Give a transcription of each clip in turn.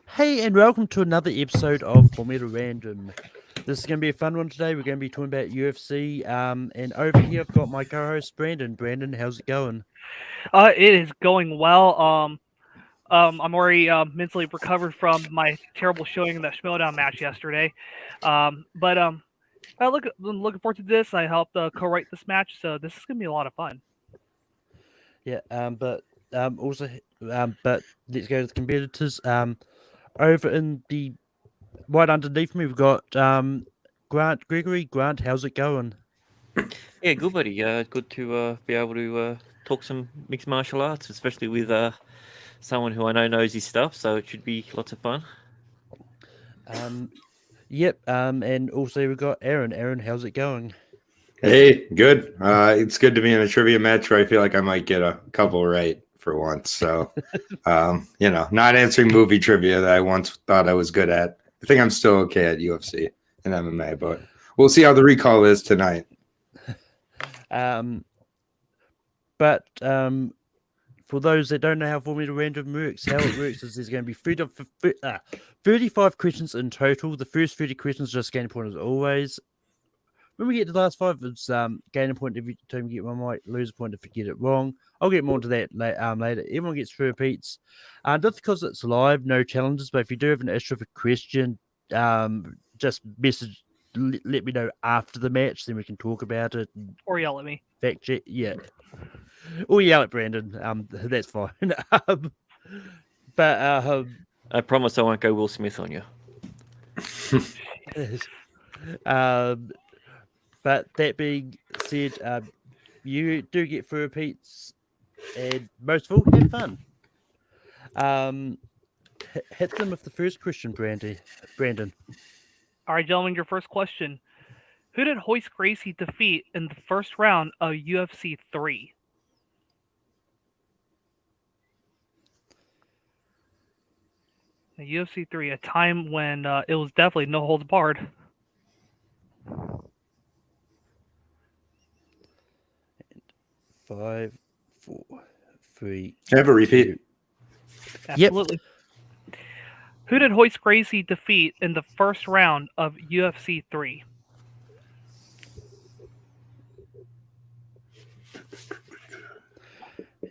Hey, and welcome to another episode of Formula Random. This is going to be a fun one today. We're going to be talking about UFC. And over here, I've got my co-host Brandon. Brandon, how's it going? It is going well. I'm already mentally recovered from my terrible showing in that Schmoedown match yesterday. But I'm looking forward to this. I helped co-write this match, so this is gonna be a lot of fun. Yeah. But let's go to the competitors. Over in the right underneath me, we've got Grant. Gregory. Grant, how's it going? Yeah, good buddy. Good to be able to talk some mixed martial arts, especially with someone who I know knows his stuff. So it should be lots of fun. Yep. And also we've got Aaron. Aaron, how's it going? Hey, good. It's good to be in a trivia match where I feel like I might get a couple right for once. So, not answering movie trivia that I once thought I was good at. I think I'm still okay at UFC and MMA, but we'll see how the recall is tonight. But for those that don't know how Formula Random works, how it works is there's going to be 35 questions in total. The first 30 questions just gain a point as always. When we get to the last 5, it's gain a point every time you get one right, lose a point if you get it wrong. I'll get more into that later. Everyone gets 3 repeats. Just because it's live, no challenges, but if you do have an issue of a question, just message, let me know after the match, then we can talk about it. Or yell at me. Fact check, yeah. Or yell at Brandon. That's fine. But I promise I won't go Will Smith on you. But that being said, you do get 3 repeats, and most of all, have fun. Hit them with the first question, Brandon. All right, gentlemen, your first question: who did Royce Gracie defeat in the first round of UFC 3? UFC 3, a time when it was definitely no holds barred. And 5, 4, 3. Can I have a repeat? Absolutely. Yep. Who did Royce Gracie defeat in the first round of UFC 3?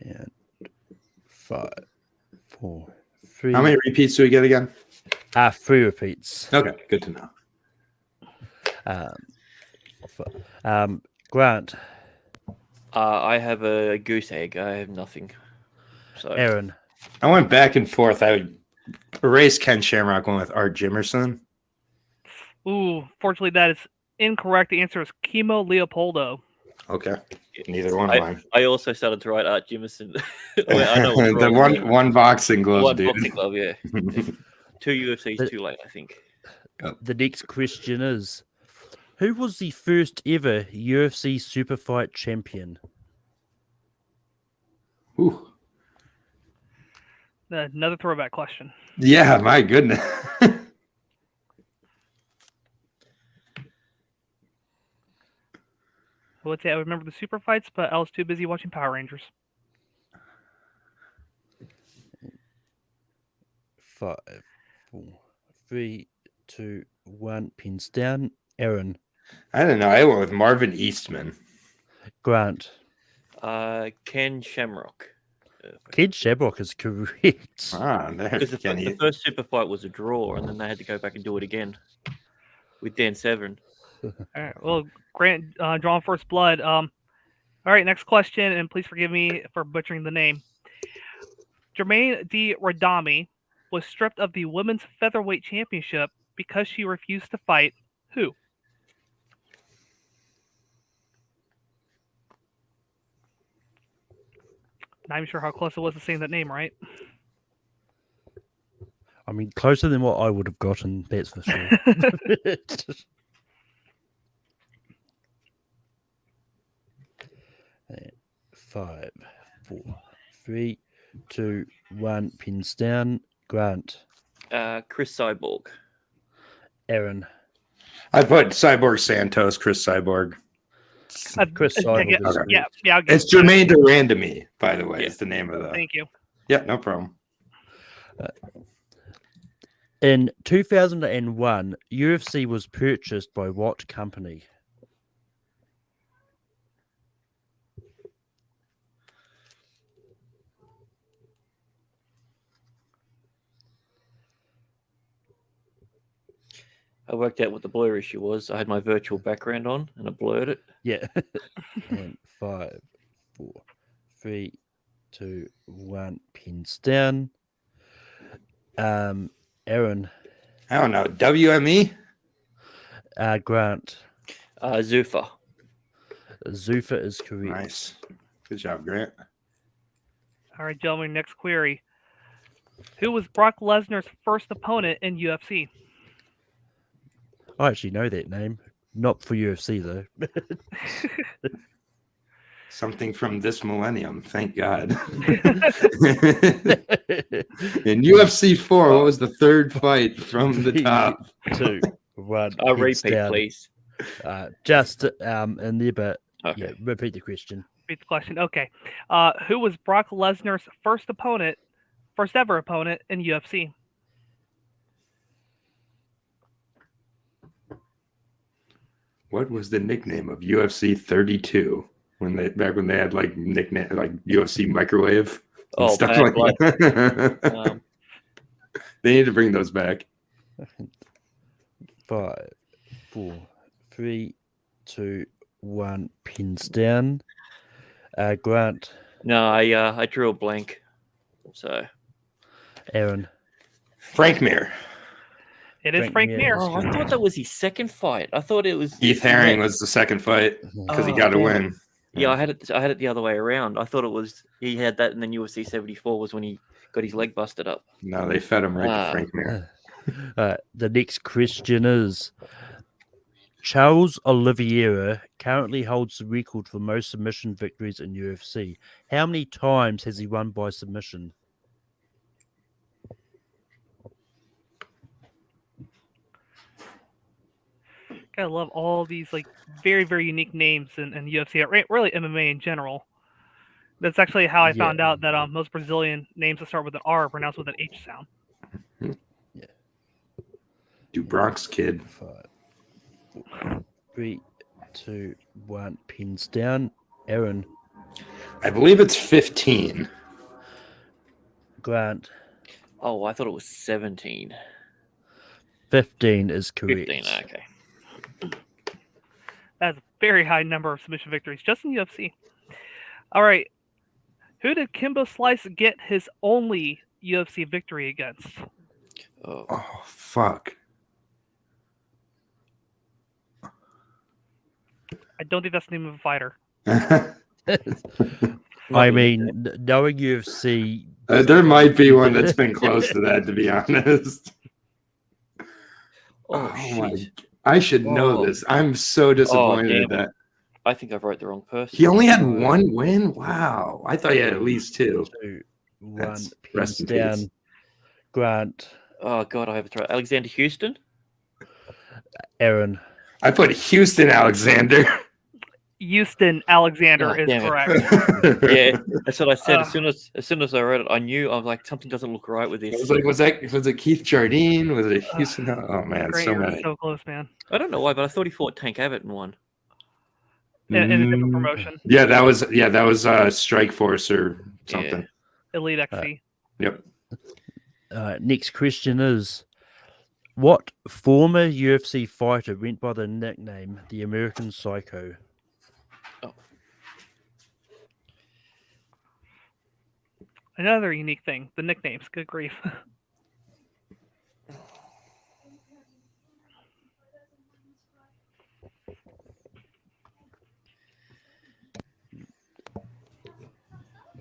And 5, 4, 3. How many repeats do we get again? 3 repeats. Okay, good to know. Grant. I have a goose egg. I have nothing. So Aaron. I went back and forth. I would erase Ken Shamrock, went with Art Jimerson. Ooh, fortunately, that is incorrect. The answer is Chemo Leopoldo. Okay, neither one of mine. I also started to write Art Jimerson. I know the one boxing glove, dude. Boxing glove, yeah. 2 UFCs too late, I think. The next question is, who was the first ever UFC super fight champion? Ooh. Another throwback question. Yeah, my goodness. I would say I remember the super fights, but I was too busy watching Power Rangers. 5, 4, 3, 2, 1. Pins down. Aaron. I don't know. I went with Marvin Eastman. Grant. Ken Shamrock. Ken Shamrock is correct. Because the first super fight was a draw, and then they had to go back and do it again with Dan Severn. All right. Well, Grant drawn first blood. All right. Next question, and please forgive me for butchering the name. Jermaine D. Radami was stripped of the women's featherweight championship because she refused to fight who? Not even sure how close it was to saying that name, right? I mean, closer than what I would have gotten, that's for sure. 5, 4, 3, 2, 1. Pins down. Grant. Chris Cyborg. Aaron. I put Cyborg Santos, Chris Cyborg. Chris Cyborg. Okay. It's Jermaine Durandamy, by the way. Yeah. Is the name of the. Thank you. Yeah, no problem. In 2001, UFC was purchased by what company? I worked out what the blur issue was. I had my virtual background on and I blurred it. Yeah. And 5, 4, 3, 2, 1. Pins down. Aaron, I don't know. WME? Grant. Zuffa. Zuffa is correct. Nice. Good job, Grant. All right, gentlemen, next query. Who was Brock Lesnar's first opponent in UFC? I actually know that name. Not for UFC though. Something from this millennium, thank God. In UFC 4, what was the third fight from the top? 2, 1. A heads repeat, down. please. Just in there, but Okay. yeah, repeat the question. Repeat the question. Okay. Who was Brock Lesnar's first ever opponent in UFC? What was the nickname of UFC 32 back when they had like nickname like UFC microwave and Oh, stuff Bad like Blood. that? They need to bring those back. 5, 4, 3, 2, 1. Pins down. Grant. No, I drew a blank. So. Aaron. Frank Mir. It is Frank Frank Mir. Mir. Oh, I thought that was his second fight. I thought it was Keith Haring was the second fight because he got to damn win. it. Yeah, I had it the other way around. I thought it was he had that, and then UFC 74 was when he got his leg busted up. No, they fed him right to Frank Mir. The next question is Charles Oliveira currently holds the record for most submission victories in UFC. How many times has he won by submission? I love all these like very, very unique names in UFC, really MMA in general. That's actually how I found out that most Brazilian names that start with an R are pronounced with an H sound. Yeah. Do Bronx Kid. 5, 4, 3, 2, 1. Pins down. Aaron. I believe it's 15. Grant. Oh, I thought it was 17. 15 is correct. 15, okay. That's a very high number of submission victories just in UFC. All right. Who did Kimbo Slice get his only UFC victory against? Oh, Oh, fuck. I don't think that's the name of a fighter. I mean, knowing UFC, There might be one that's been close to that, to be honest. oh my- shit. I should know Oh. this. I'm so disappointed at damn. that. I think I've wrote the wrong person. He only had one win? Wow. I thought he had at least 2. 2, 1. That's- Pins rest in down. peace. Grant. Oh god, I have to try. Alexander Houston? Aaron. I put Houston Alexander. Houston Alexander Oh, is damn it. correct. Yeah, that's what I said. As soon as I read it, I knew I was like, something doesn't look right with I this. was like, was it Keith Jardine? Was it Houston? Oh man, Grant, so you're many. so close, man. I don't know why, but I thought he fought Tank Abbott and won. In a different promotion, Yeah, that was Strike Force or something. Elite XC. Yep. Next question is, what former UFC fighter went by the nickname the American Psycho? Another unique thing, the nicknames. Good grief.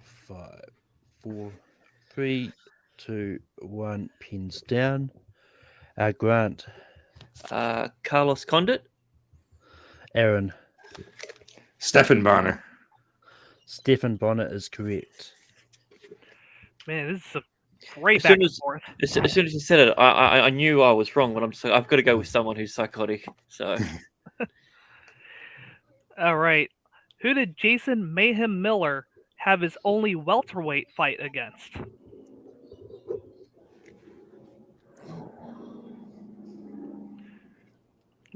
Five, 4, 3, 2, 1. Pins down. Grant. Carlos Condit? Aaron. Stephan Bonner. Stephan Bonner is correct. Man, this is a great As back soon and as- forth. As soon as you said it, I knew I was wrong, but I'm just like, I've got to go with someone who's psychotic. So All right. Who did Jason Mayhem Miller have his only welterweight fight against?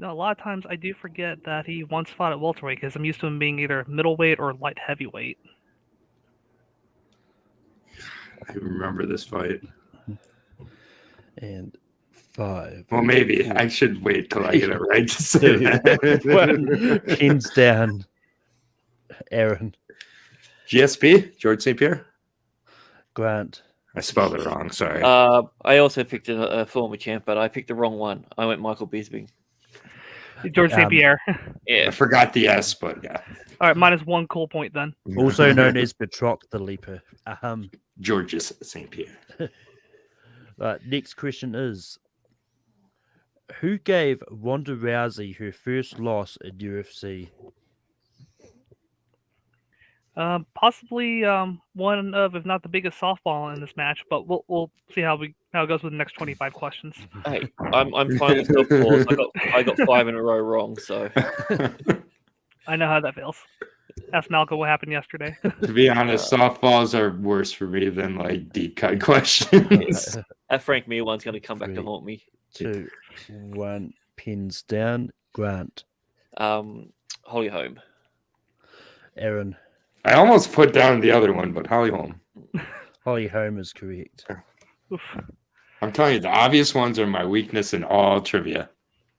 A lot of times I do forget that he once fought at welterweight because I'm used to him being either middleweight or light heavyweight. I remember this fight. And 5. Well, maybe I should wait till I get it right to say 2, that. 1. Pins down. Aaron. GSP, George St. Pierre. Grant. I spelled it wrong. Sorry. I also picked a former champ, but I picked the wrong one. I went Michael Bisping. George St. Pierre. Yeah. I forgot the S, but yeah. All right, minus 1 cool point then. Also known as Betrock the Leaper. Georges St. Pierre. Next question is, who gave Ronda Rousey her first loss in UFC? Possibly one of, if not the biggest softball in this match, but we'll see how it goes with the next 25 questions. Hey, I'm fine with softballs. I got 5 in a row wrong, so I know how that feels. Ask Malcolm what happened yesterday. To be honest, softballs are worse for me than like deep cut questions. that Frank Mir one's going to come back to 3, haunt me. 2, 1. Pins down. Grant. Holly Holm. Aaron. I almost put down the other one, but Holly Holm. Holly Holm is correct. Oof. I'm telling you, the obvious ones are my weakness in all trivia.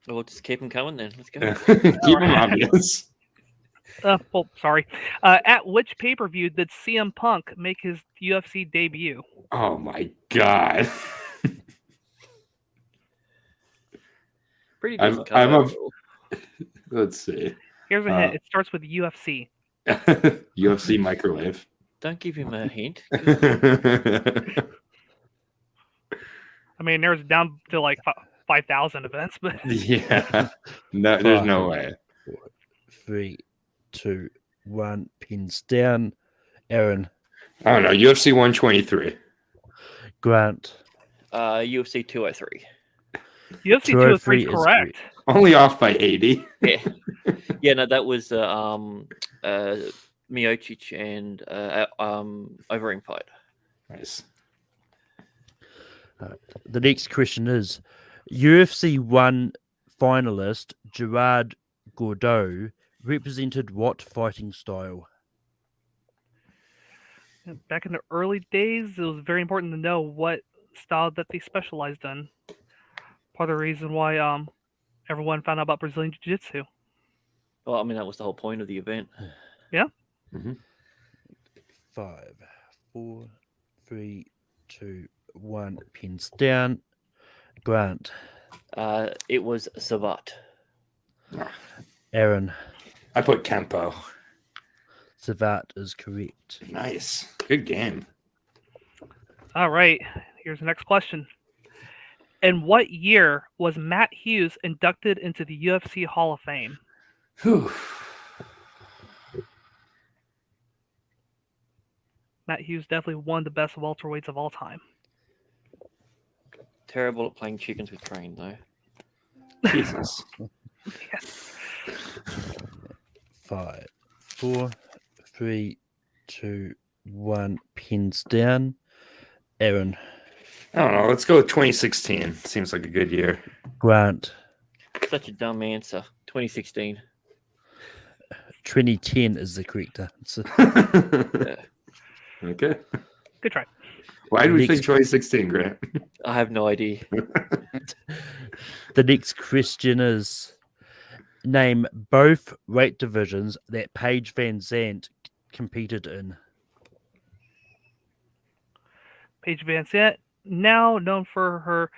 Well, just keep them coming then. Let's go. Keep them obvious. Sorry. At which pay-per-view did CM Punk make his UFC debut? Oh my god. Pretty I'm decent card a- overall. Let's see. Here's a hint. It starts with UFC. UFC microwave. Don't give him a hint. I mean, there's down to like 5,000 events, but Yeah. No, there's no way. 3, 2, 1. Pins down. Aaron. I don't know. UFC 123. Grant. UFC 203. UFC 203 is 203 is correct. Only off by 80. Yeah. Yeah, no, that was Miocic and Overeem fight. Nice. The next question is, UFC 1 finalist Gerard Gordeau represented what fighting style? Back in the early days, it was very important to know what style that they specialized in. Part of the reason why everyone found out about Brazilian Jiu-Jitsu. Well, I mean, that was the whole point of the event. 5, 4, 3, 2, 1. Pins down. Grant. It was Savat. Aaron. I put Kempo. Savat is correct. Nice. Good game. All right, here's the next question. In what year was Matt Hughes inducted into the UFC Hall of Fame? Whew. Matt Hughes definitely one of the best welterweights of all time. Terrible at playing chickens with train, though. Jesus. 5, 4, 3, 2, 1. Pins down. Aaron. I don't know. Let's go with 2016. Seems like a good year. Grant. Such a dumb answer. 2016. 2010 is the correct answer. Okay. Good try. Why did we Next- think 2016, Grant? I have no idea. The next question is, name both weight divisions that Paige Van Zandt competed in. Paige Van Zandt, now known for her,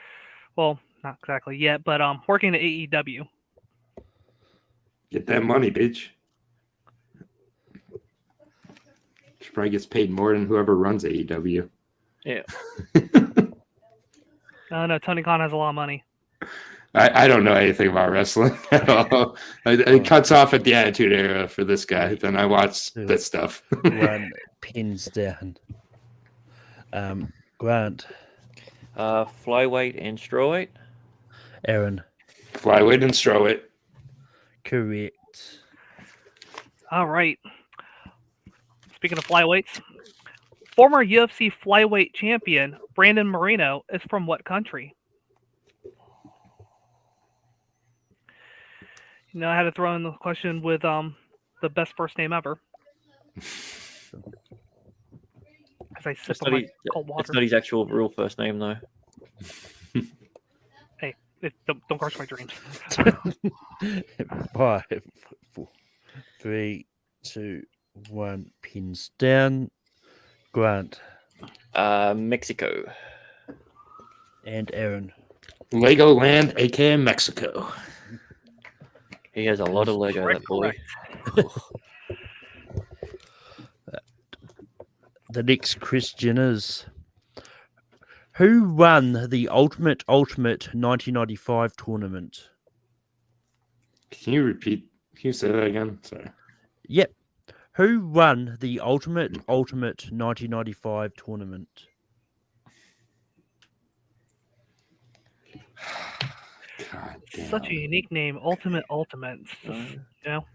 well, not exactly yet, but working at AEW. Get that money, bitch. She probably gets paid more than whoever runs AEW. Yeah. No, Tony Khan has a lot of money. I don't know anything about wrestling at all. It cuts off at the Attitude Era for this guy. Then I watch this stuff. 1. Pins down. Grant. Flyweight and strawweight. Aaron. Flyweight and strawweight. Correct. All right. Speaking of flyweights, former UFC flyweight champion Brandon Moreno is from what country? I had to throw in the question with the best first name ever. As I sip It's of not, my his, cold it's water. not his actual real first name, though. Hey, don't crush my dreams. 5, 4, 3, 2, 1. Pins down. Grant Mexico. and Aaron. Legoland, aka Mexico. He has a lot of Lego, that boy. The next question is: who won the Ultimate 1995 tournament? Can you repeat? Can you say that again? Sorry. Yep. Who won the Ultimate 1995 tournament? God damn. Such a unique name, Ultimate. It's just,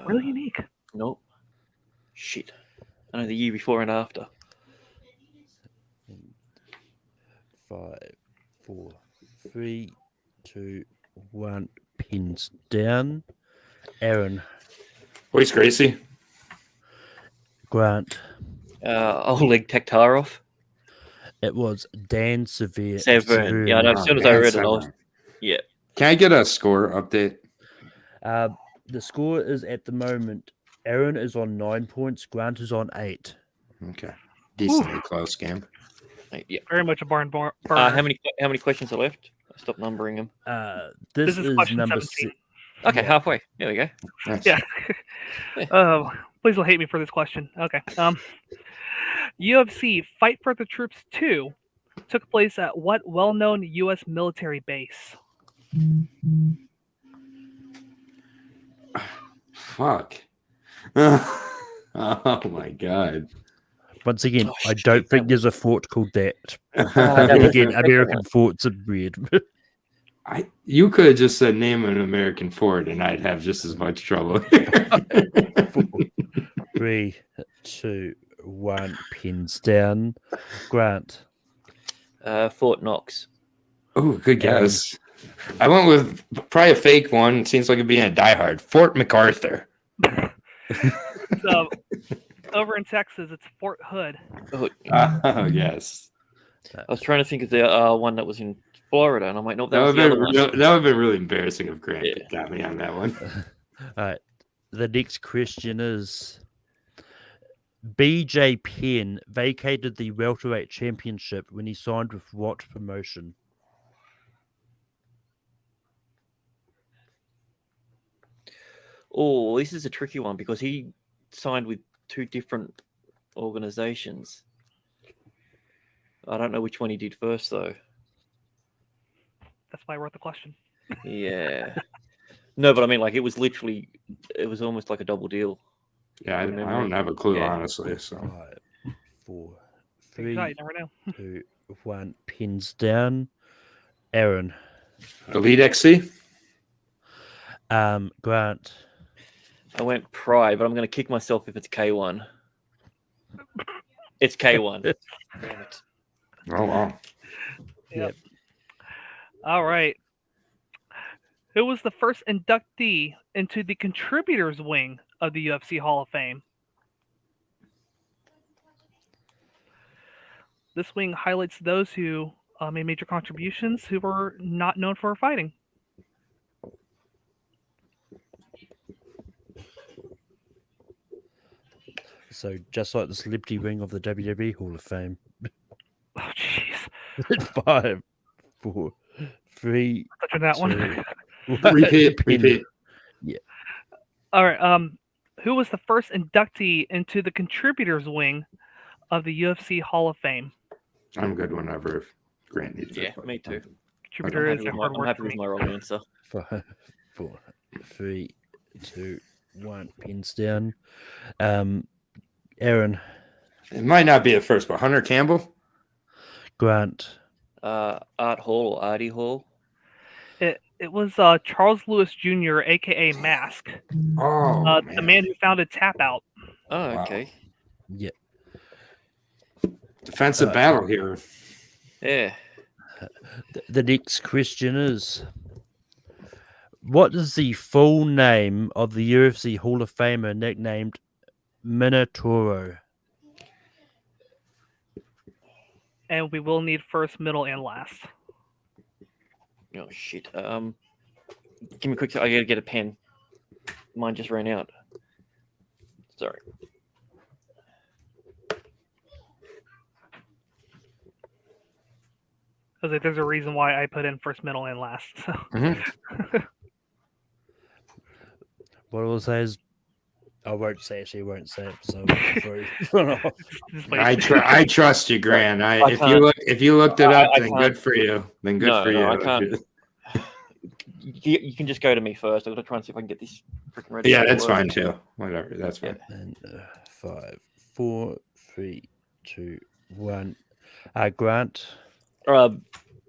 really unique. Nope. Shit. I know the year before and after. 5, 4, 3, 2, 1. Pins down. Aaron. Voice Gracie. Grant. Oleg Taktarov. It was Dan Severn. Severn. Yeah, I know, as soon as I read it, I was... Yeah. Can I get a score update? The score is at the moment: Aaron is on 9 points, Grant is on 8. Okay. Decently close game. Yeah. Very much a barn burner. How many questions are left? I stopped numbering them. This is question number 17. Okay, Yeah. halfway. There we go. Nice. Yeah. Please don't hate me for this question. Okay. UFC Fight for the Troops 2 took place at what well-known U.S. military base? Fuck. Oh my god. Once again, Oh, I shit, don't that think there's a fort called that. that Then was again, the American forts are weird. You could have just said name an American Ford and I'd have just as much trouble. 3, 2, 1. Pins down. Grant. Fort Knox. Oh, good guess. I went with probably a fake one. Seems like it'd be in a Die Hard. Fort MacArthur. So, over in Texas, it's Fort Hood. Oh, yes. I was trying to think of the one that was in Florida, and I'm like, nope, that That was would the have other one. been, that would have been really embarrassing if Grant Yeah. got me on that one. All right. The next question is: BJ Penn vacated the Welterweight Championship when he signed with what promotion? Oh, this is a tricky one because he signed with 2 different organizations. I don't know which one he did first, though. That's why I wrote the question. Yeah. No, but I mean, like, it was almost like a double deal. Yeah, I Good don't memory. have a clue, Yeah. honestly. So 5, 4, You 3, never know. 2, 1. Pins down. Aaron. Elite XC. Grant. I went Pride, but I'm going to kick myself if it's K1. It's K1. Damn it. Oh wow. Yep. All right. Who was the first inductee into the contributors wing of the UFC Hall of Fame? This wing highlights those who made major contributions who were not known for fighting. So just like the celebrity wing of the WWE Hall of Fame. Oh, jeez. 5, 4, 3. Touching that one. 2, 1. Repeat. All right. Who was the first inductee into the contributors wing of the UFC Hall of Fame? I'm good whenever if Grant needs it. Yeah, but- me too. Contributor is a hard I'm word happy for with me. my wrong answer. 5, 4, 3, 2, 1. Pins down. Aaron. It might not be at first, but Hunter Campbell. Grant. Art Hall or Artie Hall. It was Charles Lewis Jr., aka Mask, Oh, the man who founded Tap Out. Oh, Wow. okay. Yeah. Defensive battle here. Yeah. The next question is: What is the full name of the UFC Hall of Famer nicknamed Minotauro? And we will need first, middle, and last. Oh shit. Give me a quick. I gotta get a pen. Mine just ran out. Sorry. Because there's a reason why I put in first, middle, and last. So. What I will say is, I won't say it. She won't say it. So Just wait. I trust you, Grant. If you looked it up, then good for you. Then good for you. I can't. You can just go to me first. I'm gonna try and see if I can get this freaking ready. Yeah, that's fine too. Whatever, that's fine. And 5, 4, 3, 2, 1. Grant.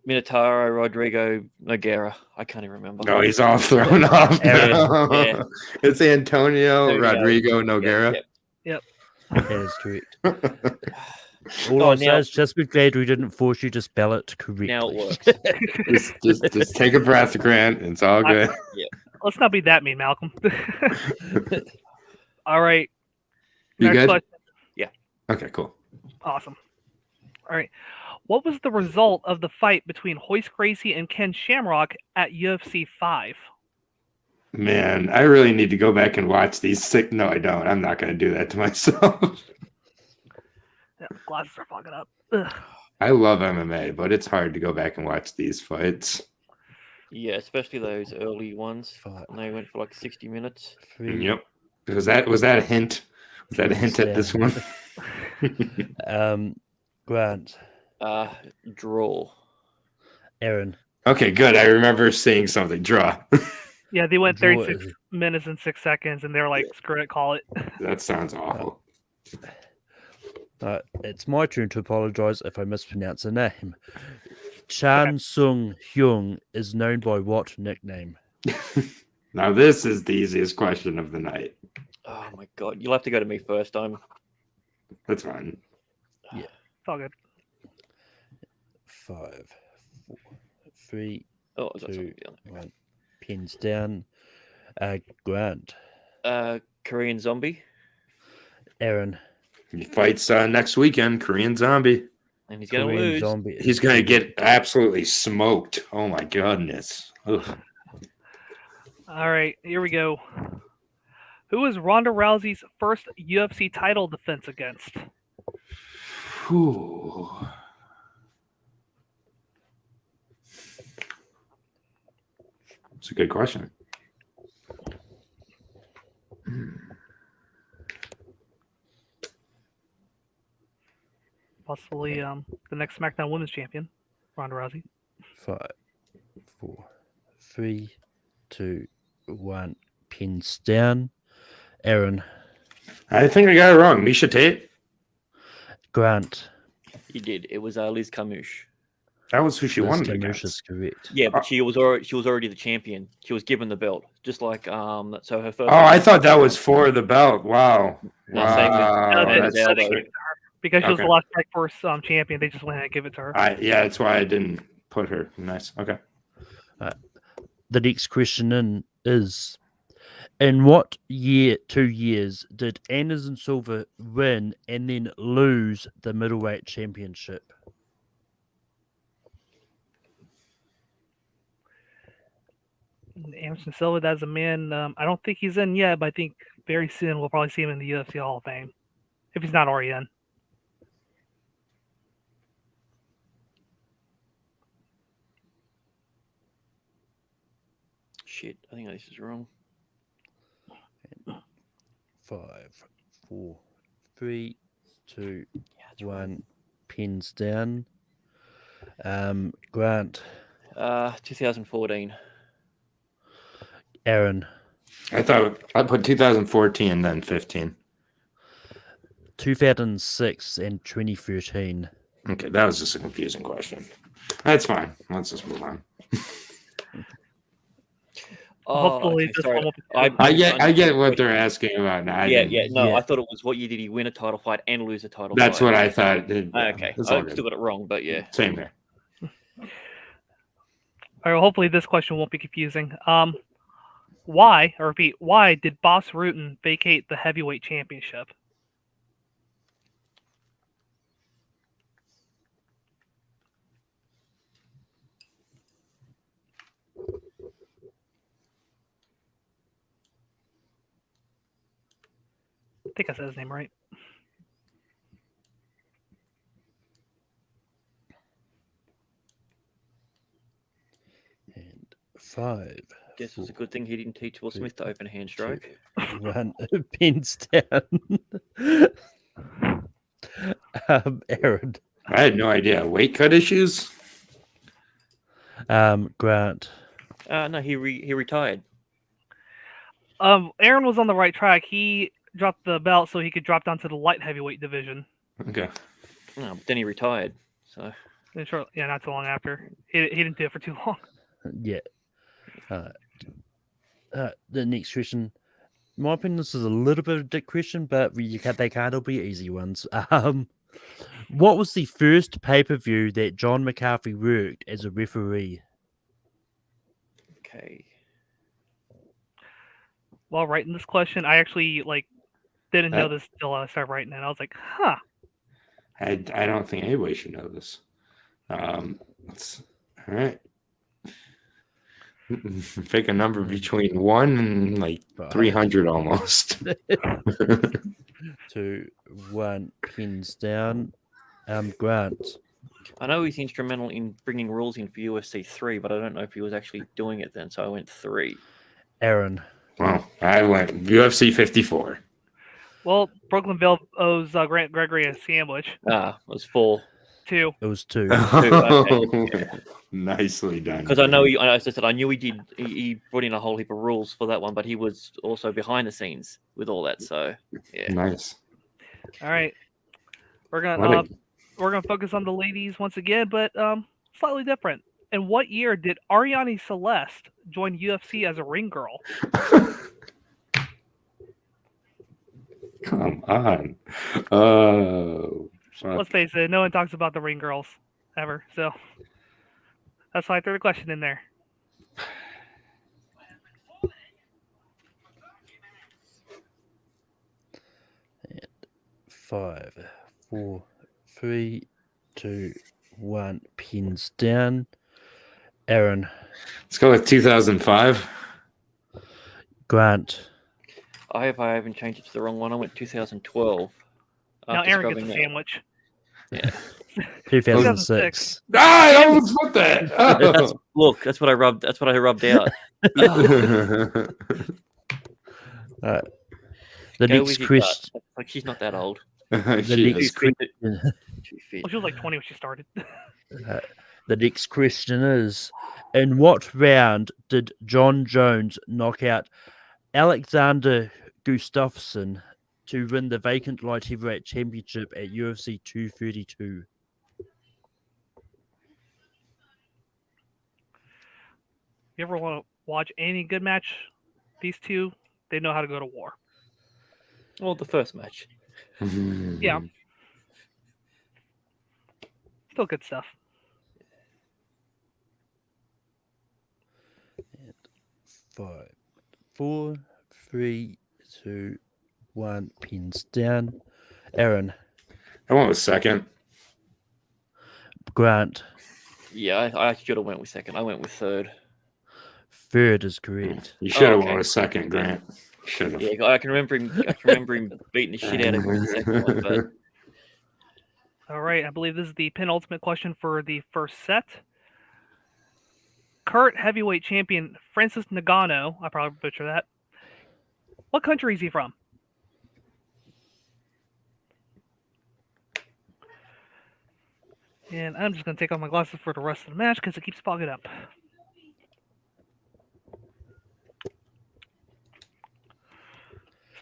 Minotauro, Rodrigo, Nogueira. I can't even remember. No, he's all thrown off now. Yeah. It's Antonio, Rodrigo, Nogueira. Yep. That is correct. All I say is just be glad we didn't force you to spell it correctly. Now it works. just take a breath, Grant. It's all good. Let's not be that mean, Malcolm. All right. You Next good? question. Yeah. Okay, cool. Awesome. All right. What was the result of the fight between Hoist Gracie and Ken Shamrock at UFC 5? Man, I really need to go back and watch these. No, I don't. I'm not going to do that to myself. Yeah, glasses are fogging up. Ugh. I love MMA, but it's hard to go back and watch these fights. Yeah, especially those early ones. 5, And they went for like 60 minutes. 3. Yep. Was that a hint? Was that a hint at this one? Grant. Draw. Aaron. Okay, good. I remember seeing something. Draw. Yeah, they went Draw 36 is- minutes and 6 seconds, and they're like, screw it, call it. That sounds awful. It's my turn to apologize if I mispronounce a name. Chan Sung Hyung is known by what nickname? Now this is the easiest question of the night. Oh my god. You'll have to go to me first. That's fine. It's all good. 5, 4, 3, Oh, that's 2, down. 1. Pins down. Grant. Korean Zombie. Aaron. He fights next weekend, Korean Zombie. And he's going to Korean lose. Zombie. He's going to get absolutely smoked. Oh my goodness. Ugh. All right, here we go. Who was Ronda Rousey's first UFC title defense against? Whew. It's a good question. Possibly the next SmackDown Women's Champion, Ronda Rousey. 5, 4, 3, 2, 1. Pins down. Aaron. I think I got it wrong. Misha Tate? Grant. He did. It was Liz Carmouche. That was who she won Mr. Moosh against. is correct. Yeah, but she was already the champion. She was given the belt, just like so her first. Oh, I thought that was for the belt. Wow. No, same with- Wow. No, that's- they Aldo. gave it to her. Because she was Okay. the last Strike Force champion, they just went ahead and give it to her. Yeah, that's why I didn't put her. Nice. Okay. The next question is: in what 2 years did Anderson Silva win and then lose the middleweight championship? Anderson Silva, that's a man. I don't think he's in yet, but I think very soon we'll probably see him in the UFC Hall of Fame, if he's not already in. Shit, I think this is wrong. 5, 4, 3, 2, Yeah, it's wrong. 1. Pins down. Grant. 2014. Aaron. I thought I put 2014, then 15. 2006 and 2013. Okay, that was just a confusing question. That's fine. Let's just move on. Hopefully this one will be. I get what they're asking about now. No, Yeah. I thought it was what year did he win a title fight and lose a title That's fight. what I thought. Okay, That's all I good. still got it wrong, but yeah. Same here. All right, hopefully this question won't be confusing. Why did Boss Rutan vacate the heavyweight championship? I think I said his name right. And 5. Guess it's a good thing he didn't teach Will Smith to open a hand stroke. 1. Pins down. Aaron. I had no idea. Weight cut issues? Grant. No, he retired. Aaron was on the right track. He dropped the belt so he could drop down to the light heavyweight division. Okay. No, but then he retired. So And not too long after. He didn't do it for too long. Yeah. The next question. In my opinion, this is a little bit of a dick question, but they can't all be easy ones. What was the first pay-per-view that John McCarthy worked as a referee? okay. While writing this question, I actually didn't know this till I started writing it. I was like, huh. I don't think anybody should know this. Let's all right. Pick a number between 1 and 300 almost. 2, 1, pins down. Grant. I know he's instrumental in bringing rules in for UFC 3, but I don't know if he was actually doing it then, so I went 3. Aaron. Well, I went UFC 54. Well, Brooklynville owes Gregory a sandwich. It was 4. 2. It was 2. Okay. Nicely done. Because I know, as I said, I knew he did. He brought in a whole heap of rules for that one, but he was also behind the scenes with all that. So, yeah. Nice. All right. We're gonna focus on the ladies once again, but slightly different. In what year did Ariane Celeste join UFC as a ring girl? Come on. Oh. Let's face it, no one talks about the ring girls ever, so that's why I threw the question in there. And 5, 4, 3, 2, 1, pins down. Aaron. Let's go with 2005. Grant. I hope I haven't changed it to the wrong one. I went 2012. Now after Aaron gets scrubbing a that. sandwich. Yeah. 2006. I almost put that. Oh. Look, that's what I rubbed. That's what I rubbed out. The Go next with your question. gut. Like she's not that old. The She next is. question. Too fit. Well, she was like 20 when she started. The next question is: in what round did John Jones knock out Alexander Gustafsson to win the vacant light heavyweight championship at UFC 232? You ever want to watch any good match? These two, they know how to go to war. Well, the first match. Yeah. Still good stuff. And 5, 4, 3, 2, 1, pins down. Aaron. I went with second. Grant. Yeah, I should have went with second. I went with third. Third is correct. You should have okay. went with second, Grant. Should have. Yeah, I can remember him beating the shit out of her in the second one. But All right, I believe this is the penultimate question for the first set. Current heavyweight champion Francis Ngannou, I probably butcher that. What country is he from? And I'm just going to take off my glasses for the rest of the match because it keeps fogging up.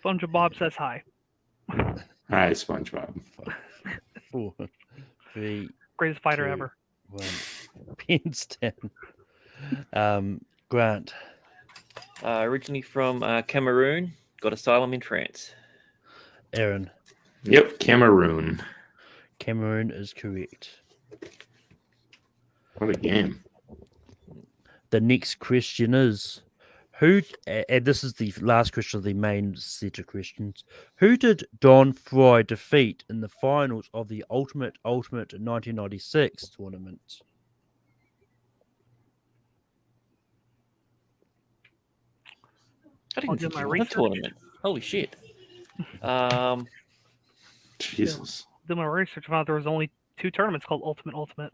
SpongeBob says hi. Hi, SpongeBob. 4, 3, Greatest fighter 2, ever. 1, pins down. Grant. originally from Cameroon, got asylum in France. Aaron. Yep, Cameroon. Cameroon is correct. What a game. The next question is: And this is the last question of the main set of questions. Who did Don Fry defeat in the finals of the Ultimate 1996 tournament? I I'll didn't do think my he won a research. tournament. Holy shit. Jesus. Do my research. I found out there was only 2 tournaments called Ultimate.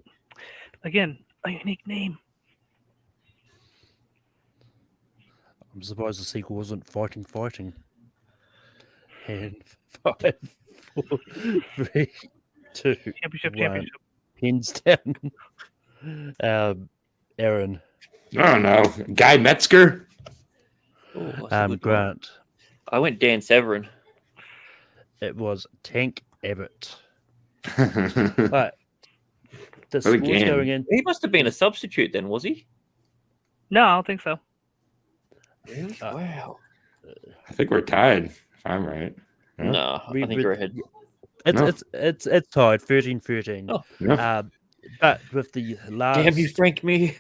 Again, a unique name. I'm surprised the sequel wasn't Fighting. And 5, 4, 3, 2, Championship. Pins down. Aaron. I don't know. Guy Metzger? Oh, that's a good one. Grant. I went Dan Severin. It was Tank Abbott. Right. But the What a scores game. going in. He must have been a substitute then, was he? No, I don't think so. Really? Wow. I think we're tied, if I'm right. Yeah. No, I think you're ahead. It's tied 13-13. Oh. Yeah. But with the last Damn you, Frank me.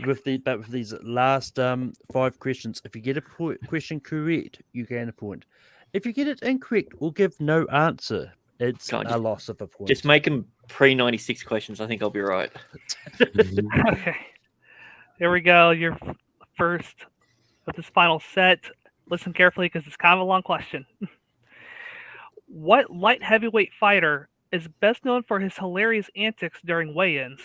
with these last 5 questions, if you get a question correct, you gain a point. If you get it incorrect or give no answer, it's Can't a loss of a point. Just make them pre-96 questions. I think I'll be right. Okay. Here we go. Your first of this final set. Listen carefully because it's kind of a long question. What light heavyweight fighter is best known for his hilarious antics during weigh-ins,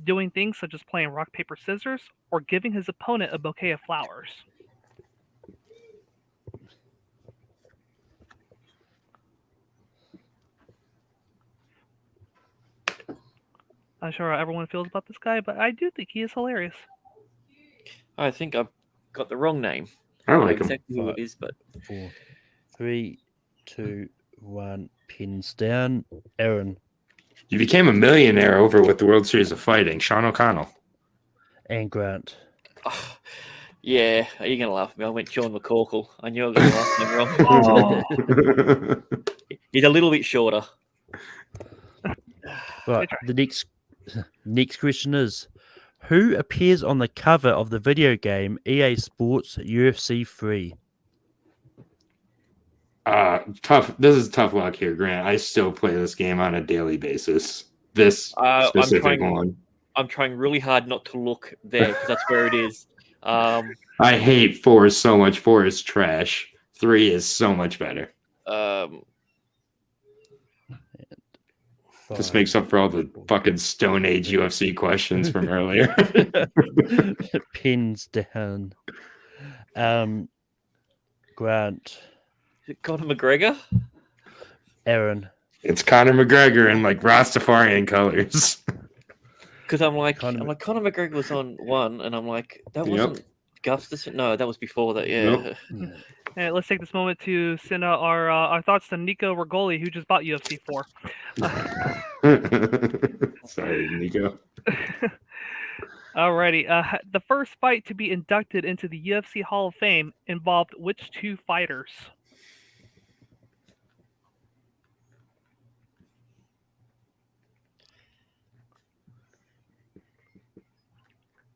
doing things such as playing rock, paper, scissors, or giving his opponent a bouquet of flowers? Not sure how everyone feels about this guy, but I do think he is hilarious. I think I've got the wrong name. I don't I like know him. exactly who it is, but 4, 3, 2, 1. Pins down. Aaron You became a millionaire over with the World Series of Fighting. Sean O'Connell. and Grant. yeah, are you gonna laugh at me? I went Sean McCorkle. I knew I was gonna last name wrong. Oh, He's a little bit shorter. Right. The next question is: who appears on the cover of the video game EA Sports UFC 3? Tough. This is tough luck here, Grant. I still play this game on a daily basis. This specific one. I'm trying really hard not to look there because that's where it is. I hate 4 so much. 4 is trash. 3 is so much better. This makes up for all the fucking Stone Age UFC questions from earlier. Pins down. Grant. Is it Conor McGregor? Aaron. It's Conor McGregor in like Rastafarian colors. Because I'm like Conor McGregor was on one, and I'm like, that wasn't Gustafsson. No, that was before that. Yeah. Nope. and let's take this moment to send out our thoughts to Nico Rigoli, who just bought UFC 4. Sorry, Nico. Alrighty. The first fight to be inducted into the UFC Hall of Fame involved which 2 fighters?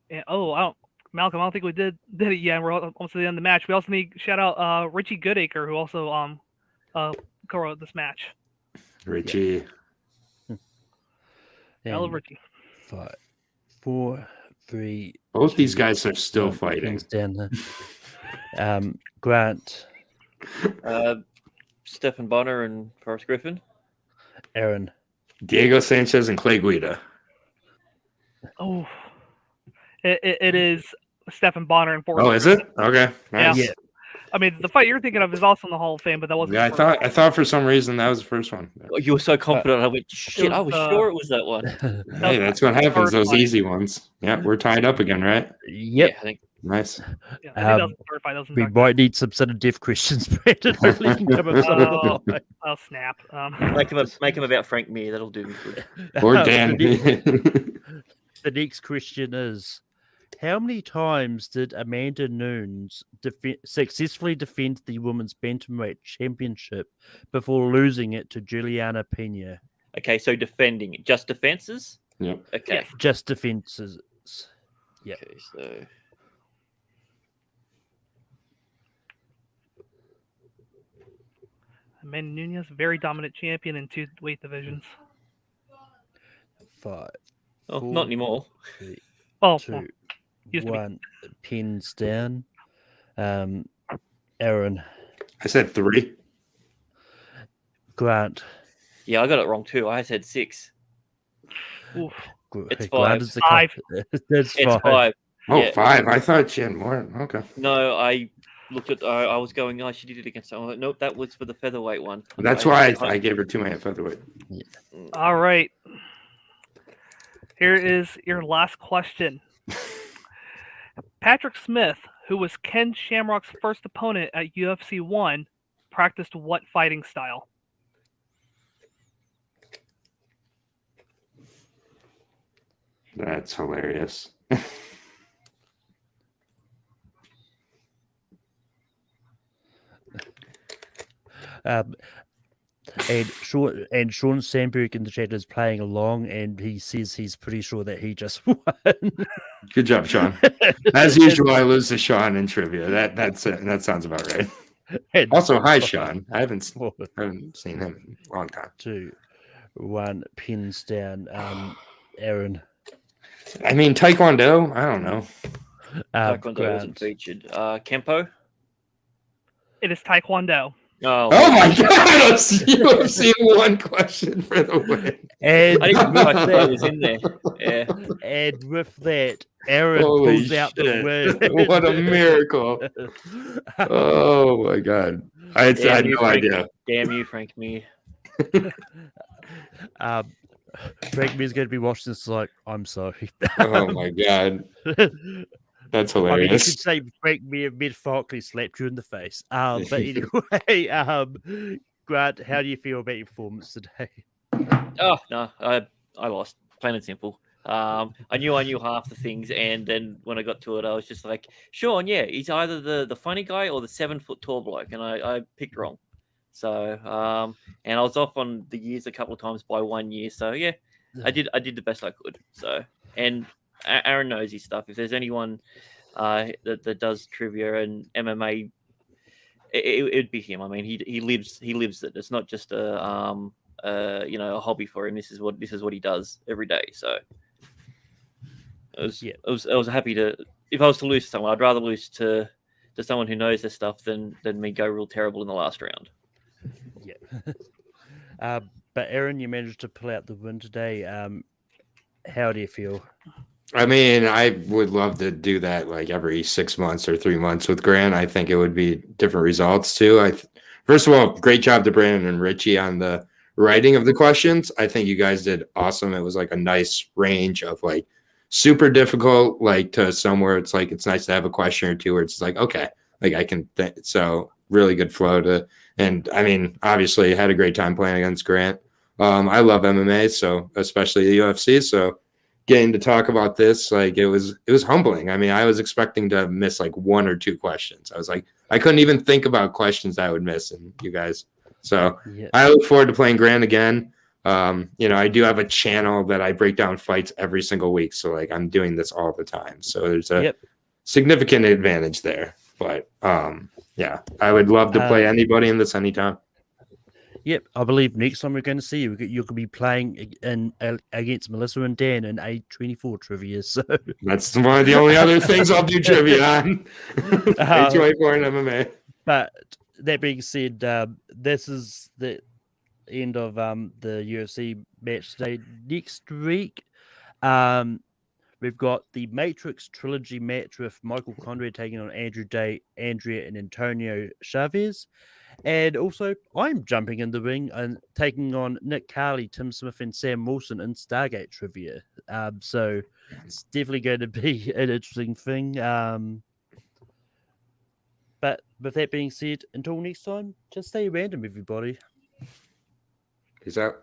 And, Malcolm, I don't think we did it yet. We're almost at the end of the match. We also need to shout out Richie Goodacre, who also co-wrote this match. Richie. I love Richie. 5, 4, 3. Both these guys are still fighting. Pins down there. Grant. Stephen Bonner and Forrest Griffin. Aaron. Diego Sanchez and Clay Guida. Oh, it is Stephen Bonner and Forrest. Oh, is it? Okay. Nice. Yeah. I mean, the fight you're thinking of is also in the Hall of Fame, but that wasn't. Yeah, the first I thought for some reason that was the first one. Oh, you were so confident. I went, shit, I was was, sure it was that one. Hey, that's what happens. first Those fight. easy ones. Yeah, we're tied up again, right? Yep. Yeah, I think. Nice. Yeah, I think that was the third fight. That was We inducted. might need some sudden death questions, Brandon. Hopefully you can come up with something. Oh, snap. Make him about Frank Mir. That'll do me good. Or The Dan. The next question is: how many times did Amanda Nunes successfully defend the women's bantamweight championship before losing it to Juliana Pena? Okay, so defending it. Just defenses? Yep. Okay. Yes. Just defenses. Yep. Okay, so Amanda Nunes, very dominant champion in 2 weight divisions. 5, Oh, 4, not anymore. 3, Oh, 2, used to be. 1. Pins down. Aaron, I said 3. Grant. Yeah, I got it wrong too. I said 6. Oof. It's Grant 5. is the 5. That's It's 5. 5. Oh, Yeah. 5. I thought she had more. Okay. No, I looked at. I was going. Oh, she did it against someone. Nope, that was for the featherweight one. That's why I gave her 2 man featherweight. All right. Here is your last question. Patrick Smith, who was Ken Shamrock's first opponent at UFC 1, practiced what fighting style? That's hilarious. And Sean Sandberg in the chat is playing along, and he says he's pretty sure that he just won. Good job, Sean. As usual, I lose to Sean in trivia. That sounds about right. And Also, hi, Sean. I haven't 4, seen him in a long time. 2, 1. Pins down. Aaron. I mean, Taekwondo. I don't know. Taekwondo wasn't Grant. featured. Kempo. It is Taekwondo. Oh, Oh my God! UFC 1 question for the win. And I didn't with know Taekwondo was that, in there. Yeah. and with that, Aaron Holy pulls out the shit. win. What a miracle! Oh my God! I had Damn you, no Frank. idea. Damn you, Frank Mir. Frank Mir's going to be watching this like, I'm sorry. Oh my God! That's I mean, you hilarious. could say Frank Mir metaphorically slapped you in the face. But anyway, Grant, how do you feel about your performance today? Oh no, I lost. Plain and simple. I knew half the things, and then when I got to it, I was just like, Sean, yeah, he's either the funny guy or the 7 foot tall bloke, and I picked wrong. So and I was off on the years a couple of times by 1 year. So yeah, I did the best I could. So and Aaron knows his stuff. If there's anyone that does trivia and MMA, it'd be him. I mean, he lives it. It's not just a hobby for him. This is what he does every day. So I was happy to. If I was to lose to someone, I'd rather lose to someone who knows their stuff than me go real terrible in the last round. Yeah. But Aaron, you managed to pull out the win today. How do you feel? I mean, I would love to do that like every 6 months or 3 months with Grant. I think it would be different results too. First of all, great job to Brandon and Richie on the writing of the questions. I think you guys did awesome. It was like a nice range of like super difficult, like to somewhere it's like it's nice to have a question or two where it's like, okay, like I can so really good flow to. And I mean, obviously had a great time playing against Grant. I love MMA, so especially the UFC. So getting to talk about this, like it was humbling. I mean, I was expecting to miss like 1 or 2 questions. I was like, I couldn't even think about questions I would miss, and you guys. So Yeah. I look forward to playing Grant again. I do have a channel that I break down fights every single week. So like I'm doing this all the time. So there's a significant advantage there. But yeah, I would love to play anybody in this anytime. Yep, I believe next time we're going to see you, you could be playing against Melissa and Dan in A24 trivia. So that's one of the only other things I'll do trivia on. A24 and MMA. But that being said, this is the end of the UFC match today. Next week, we've got the Matrix trilogy match with Michael Conrad taking on Andrew Day, Andrea, and Antonio Chavez. And also, I'm jumping in the ring and taking on Nick Carley, Tim Smith, and Sam Wilson in Stargate trivia. So it's definitely going to be an interesting thing. But with that being said, until next time, just stay random, everybody. Peace out.